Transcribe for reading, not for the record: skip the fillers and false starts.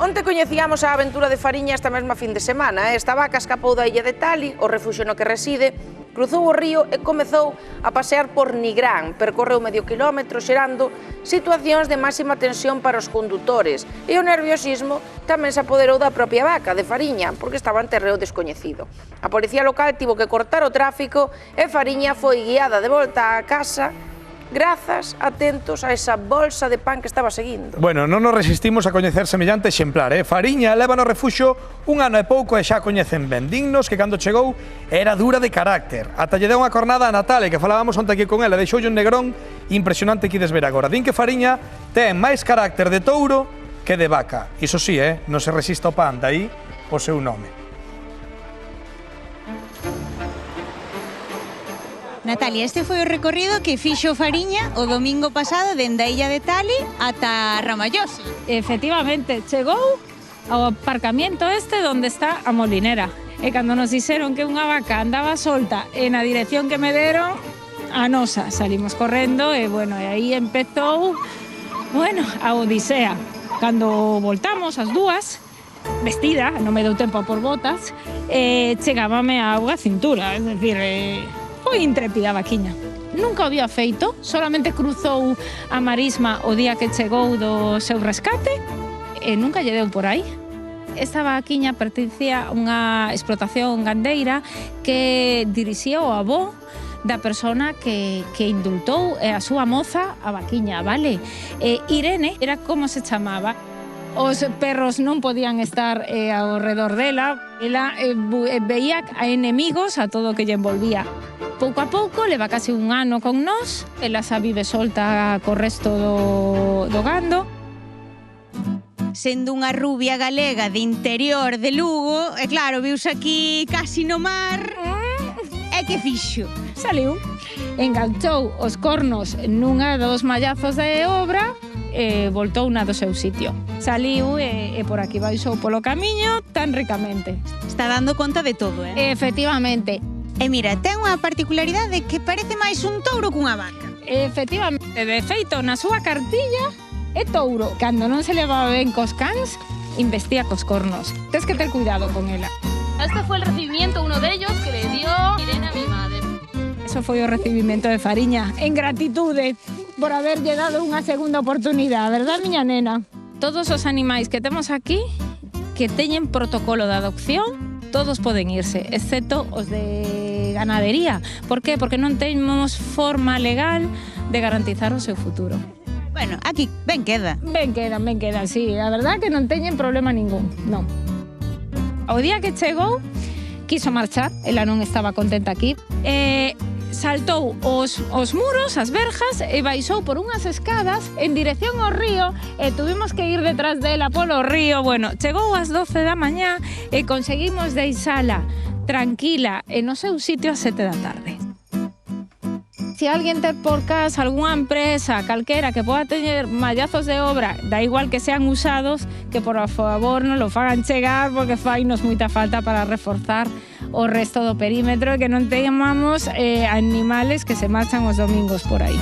Onte coñecíamos a aventura de Fariña esta mesma fin de semana. Esta vaca escapou da illa de Tali, o refuxio no que reside, cruzou o río e comezou a pasear por Nigrán. Percorreu medio quilómetro xerando situacións de máxima tensión para os condutores e o nerviosismo tamén se apoderou da propia vaca de Fariña porque estaba en terreo descoñecido. A policía local tivo que cortar o tráfico e Fariña foi guiada de volta á casa grazas, atentos a esa bolsa de pan que estaba seguindo. Bueno, non nos resistimos a coñecer semellante exemplar, Fariña leva no refuxo un ano e pouco e xa coñecen ben. Dignos que cando chegou era dura de carácter. Ata lle deu unha cornada a Natale, que falábamos onte aquí con ela, deixoulle un negrón impresionante que ides ver agora. Din que Fariña ten máis carácter de touro que de vaca. Iso sí, non se resiste ao pan, dai o seu nome. Natalia, este foi o recorrido que fixo Fariña o domingo pasado dende a illa de Tali ata Ramallosa. Efectivamente, chegou ao aparcamiento este onde está a molinera. E cando nos dixeron que unha vaca andaba solta e na dirección que me deron, a nosa, salimos correndo e, e aí empezou, a odisea. Cando voltamos as dúas, vestida, non me deu tempo por botas, chegábame a auga a cintura, es decir, foi intrépida a vaquiña. Nunca o había feito, solamente cruzou a marisma o día que chegou do seu rescate e nunca lle deu por aí. Esta vaquiña pertencía a unha explotación gandeira que dirixía o avó da persona que indultou a súa moza a vaquiña, vale? Irene era como se chamaba. Os perros non podían estar ao redor dela, ela veía a enemigos a todo o que lle envolvía. Pouco a pouco, leva case un ano con nós, ela xa vive solta co resto do gando. Sendo unha rubia galega de interior de Lugo, e claro, viuse aquí casi no mar, e que fixo? Saliu, enganchou os cornos nunha dos mallazos de obra e voltou na do seu sitio. Saliu e por aquí baixou polo camiño tan ricamente. Está dando conta de todo, Efectivamente. E mira, ten unha particularidade que parece máis un touro cunha vaca. Efectivamente, de feito, na súa cartilla é touro. Cando non se levaba ben cos cans, investia cos cornos. Tens que ter cuidado con ela. Este fue el recibimiento, uno de ellos, que le dio Irene a mi madre. Eso foi o recibimento de Fariña, en gratitude por haberlle dado unha segunda oportunidade, verdad, miña nena? Todos os animais que temos aquí, que teñen protocolo de adopción, todos poden irse, excepto os de ganadería. Por qué? Porque non temos forma legal de garantizar o seu futuro. Bueno, aquí ben queda. Ben quedan, sí. A verdad que non teñen problema ningún, non. O día que chegou, quiso marchar, ela non estaba contenta aquí, saltou os muros, as verjas, e baixou por unhas escadas en dirección ao río e tuvimos que ir detrás dela polo río. Bueno, chegou ás 12 da mañá e conseguimos deixala tranquila e no seu sitio ás 7 da tarde. Se alguén ten por casa algunha empresa calquera que poda teñer mallazos de obra, da igual que sean usados, que por favor non lo fagan chegar porque fainos moita falta para reforzar o resto do perímetro e que non teñamos animales que se marchan os domingos por aí.